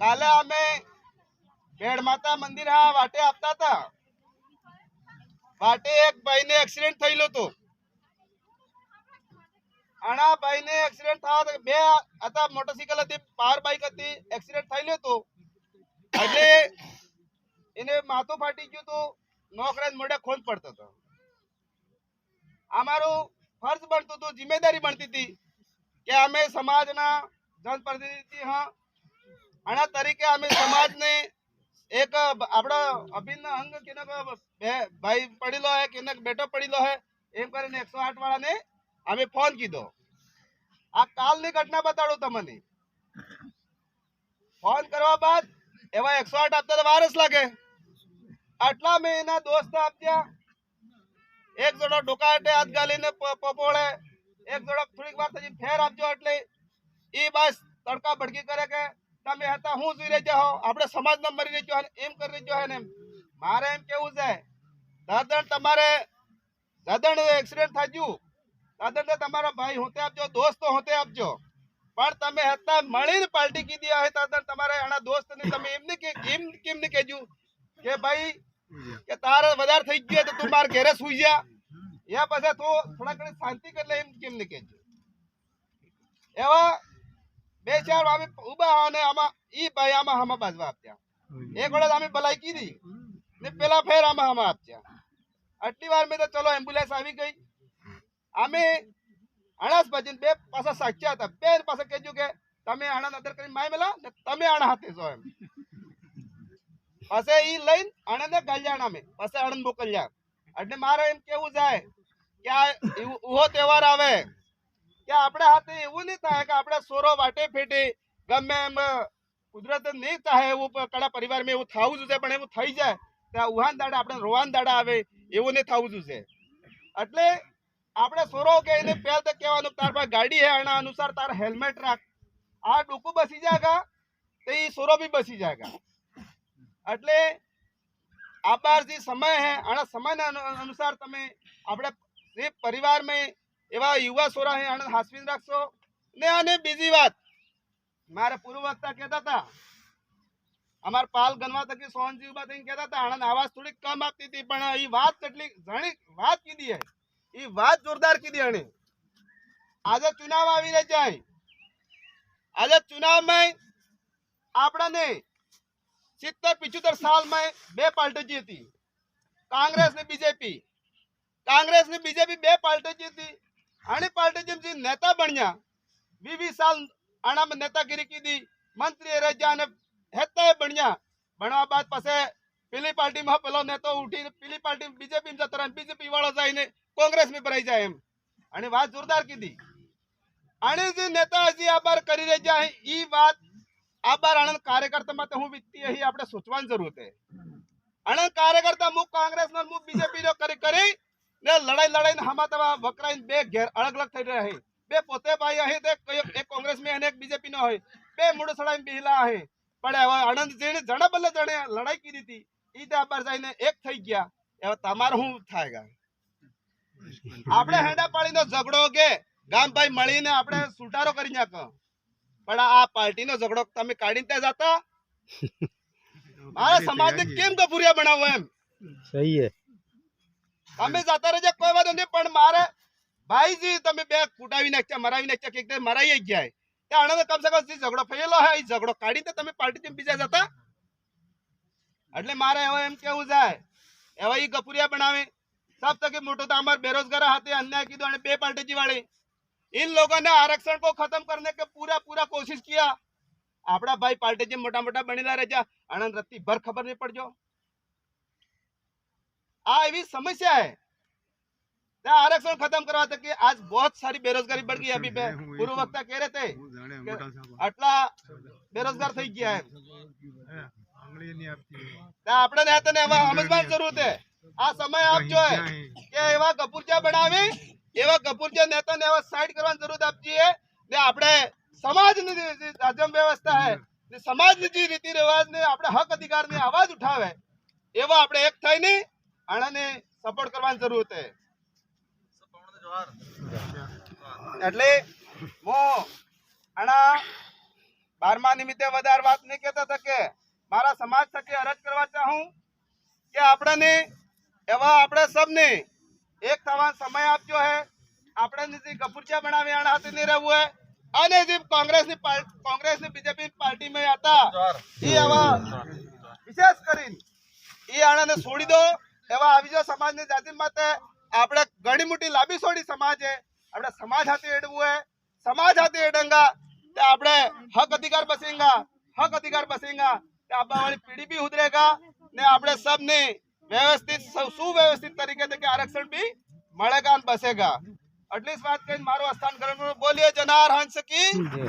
કાલે અમે ભેડ માતા મંદિર હા વાટે આપતા હતા. વાટે એક ભાઈને એક્સિડન્ટ થયેલું હતું. આના ભાઈને એક્સિડન્ટ થવા બે હતા, મોટરસાઇકલ હતી, પાવર બાઇક હતી, એક્સિડન્ટ થયેલું હતું. એટલે એને માથું ફાટી ગયું હતું, નોકરે મોઢે ખોજ પડતો હતો. અમારું ફર્જ બનતું હતું, જિમ્મેદારી બનતી હતી કે અમે સમાજના જનપ્રતિનિધિ હા, આના તરીકે અમે સમાજને એક આપડો અભિન્ન અંગ કેનો ભાઈ પડેલો હે કેનો બેટો પડેલો હે એમ કરીને 108 વાળાને અમે ફોન કીધો. આ કાલની ઘટના બતાડું તમને. ફોન કરવા બાદ એવા 108 આપતા તો વારસ લાગે. આટલા મેં એના દોસ્ત આપ્યા. એક જોડો ડોકાટે હાથ ગાલીને પપોળે, એક જોડો થોડીક વાર પછી ફેર આપજો એટલે એ બસ તડકા ભડકી કરે કે તમે હતા હું જોઈ રહ્યા હો, આપણે સમાજમાં મરી રહ્યો એમ કરી રહ્યો હે ને. મારે એમ કેવું છે, દાદણ તમારે દાદણ એક્સિડન્ટ થાજ્યું, દાદણ તમારા ભાઈ હોતે આપજો, દોસ્તો હોતે આપજો, પણ તમે હતા મળીને પાર્ટી કીધી હે દાદણ તમારે આના દોસ્ત ને તમે એમને કે કેમ ને કહેજો કે ભાઈ કે તારે વધારે થઈ ગયો તો તું માર ઘરે સુઈ જા, યા પછી તું થોડા ઘણી શાંતિ કરી લે એમ કેમ ને કહેજો. એવા બે ચાર અમે ઉભા અને આમાં ઈ ભાઈ આમાં હમા બાજવા આપ્યા. એક વખત અમે ભલાઈ કીધી ને પેલા ફેર આમાં હમા આપ્યા. આટલી વાર મેં તો ચલો એમ્બ્યુલન્સ આવી ગઈ. અમે અણાસ પછી બે પાછા સાચ્યા હતા. બે પાસે કહેજો કે તમે આણંદ અંદર કરી માય મેલા ને તમે આણા હાથે છો એમ. પછી ઈ લઈને આણંદ ગાલ્યાણા મેં પછી આણંદ મોકલ્યા. એટલે મારે એમ કેવું જાય કે આ ઉહો તહેવાર આવે કે આપણે હાથે એવું નહીં થાય કે આપણે સોરો વાટે ફેટે ગમે એમ કુદરત નહીં થાય એવું કડા પરિવારમાં એવું થવું જોઈએ, પણ એવું થઈ જાય ત્યાં ઉહાન દાડા આપણે રોવાન દાડા આવે એવું નહીં થવું જોઈએ. એટલે આપણે સોરો કે એને પહેલ તો કહેવાનું તાર પાસે ગાડી હે આના અનુસાર તાર હેલ્મેટ રાખ, આ ડોકું બસી જાયગા તો એ સોરો બી બસી જાયગા. એટલે આ બાર જે સમય હે આના સમયના અનુસાર તમે આપણે જે પરિવારમાં એવા યુવા સોરા હે આને હાસવીને રાખશો ને. અને બીજી વાત મારે પૂર્વ વક્તા કહેતા હતા, અમાર પાલ ગનવા તકી સોનજી ઉભા થઈને કહેતા હતા આણંદ આવાજ થોડીક કમ આપતી હતી, પણ એ વાત કેટલી ઘણી વાત કીધી હે, એ વાત જોરદાર કીધી એને. આજે ચુનાવ આવી રહી જાય, આજે ચુનાવમાં આપણાને 70-75 સાલમાં બે પાર્ટી જીતી, કાંગ્રેસ ને બીજેપી. કાંગ્રેસ ને બીજેપી બે પાર્ટી જીતી. આની પાર્ટી જે નેતા બન્યા 20 સાલ આનામાં નેતાગીરી કીધી, મંત્રી રજા અને હેતા બન્યા. ભણવા બાદ પછી પેલી પાર્ટીમાં પેલો નેતો ઉઠીને પેલી પાર્ટી બીજેપી જતો રહે, બીજેપી વાળો જઈને કોંગ્રેસમાં ભરાઈ જાય એમ. અને વાત જોરદાર કીધી. આને જે નેતા હજી આ બાર કરી રહ્યા છે એ વાત આ બાર આણંદ કાર્યકર્તા માટે હું વિત્તી અહીં આપણે સોચવાની જરૂર છે. આણંદ કાર્યકર્તા મુખ કોંગ્રેસ નો મુખ બીજેપી નો કરી ને લડાઈને હમા તવા વકરાઈને બે ઘેર અલગ અલગ થઈ રહ્યા છે. બે પોતે ભાઈ અહીં એક કોંગ્રેસ માં અને એક બીજેપી નો હોય, બે મૂળ સડાઈને બેહલા છે. પણ હવે આણંદ જેને જણા બદલે જણે લડાઈ કરી હતી એ તે આ બાર જઈને એક થઈ ગયા. હવે તમારું શું થાય? આપણે હેડા પાડીનો ઝઘડો કે ગામ ભાઈ મળીને આપણે સુટારો કરી નાખો, પણ આ પાર્ટીનો ઝઘડો તમે કાઢીને ત્યાં જતા મારા સમાજને કેમ ગભુરિયા બનાવો એમ. સહી હે, તમે જતા રહેજો કોઈ વાત નથી, પણ મારે ભાઈજી તમે બે કુટાવી નાખ્યા, મરાવી નાખ્યા, કે મરાઈ ગયા ત્યાં આણંદ કમ સે કમ જે ઝઘડો થયેલો હે એ ઝઘડો કાઢીને તમે પાર્ટી બીજા જતા. એટલે મારે હવે એમ કેવું જાય એવા એ ગપુરિયા બનાવે. सब तक मोटो तो हमारे बेरोजगार हाथे अन्याय की दो बे पार्टी वाले इन लोगों ने आरक्षण को खत्म करने के पूरा कोशिश किया. आपड़ा भाई पार्टी मोटा मोटा बनेला रह आनंद रत्ती भर खबर नहीं पड़ जो. आ एवी समस्या है. आरक्षण खत्म करवा तक कि आज बहुत सारी बेरोजगारी बढ़ गई. अभी पूर्व वक्ता कह रहे थे आटला बेरोजगार थी गया है. આપણે સમજવાની જરૂર છે. આ સમય આપજો કે એવા ગપુરજા બનાવી એવા ગપુરજા નેતાને એવા સાઈડ કરવાની જરૂર આપજીએ ને. આપણે સમાજની જે રાજ્ય વ્યવસ્થા હે ને સમાજની જે રીતિ રિવાજ ને આપણે હક અધિકાર ને અવાજ ઉઠાવે એવા આપણે એક થઈને આણાને સપોર્ટ કરવાની જરૂર છે. એટલે હું આણા 12મા નિમિત્તે વધારે વાત નહીં કહેતા હતા. સમાજ થકી અરજ કરવા ચાહું કે આપણને એવા આપણે સબને એક થવાનો સમય આપ્યો હે આપણે જે ગફુરચા બનાવી આના હાથે નહીં રહેવું હે અને જે કોંગ્રેસની બીજેપી પાર્ટીમાં હતા એ આવા વિશેષ કરીને એ આણાને છોડી દો એવા આવી જો સમાજની જાતિ માટે આપણે ઘણી મોટી લાંબી છોડી સમાજ છે આપણે સમાજ હાથે એડવું હે સમાજ હાથે એડંગા તે આપણે હક અધિકાર બસેંગા તે આપવા वाली पीढ़ी भी उधरेगा ने આપણે सबने વ્યવસ્થિત સુવ્યવસ્થિત તરીકે કે આરક્ષણ भी મળેगा અને બસેगा એટલી જ વાત કહીને મારું સ્થાન ગ્રહણ બોલીએ જનાર હંસ કી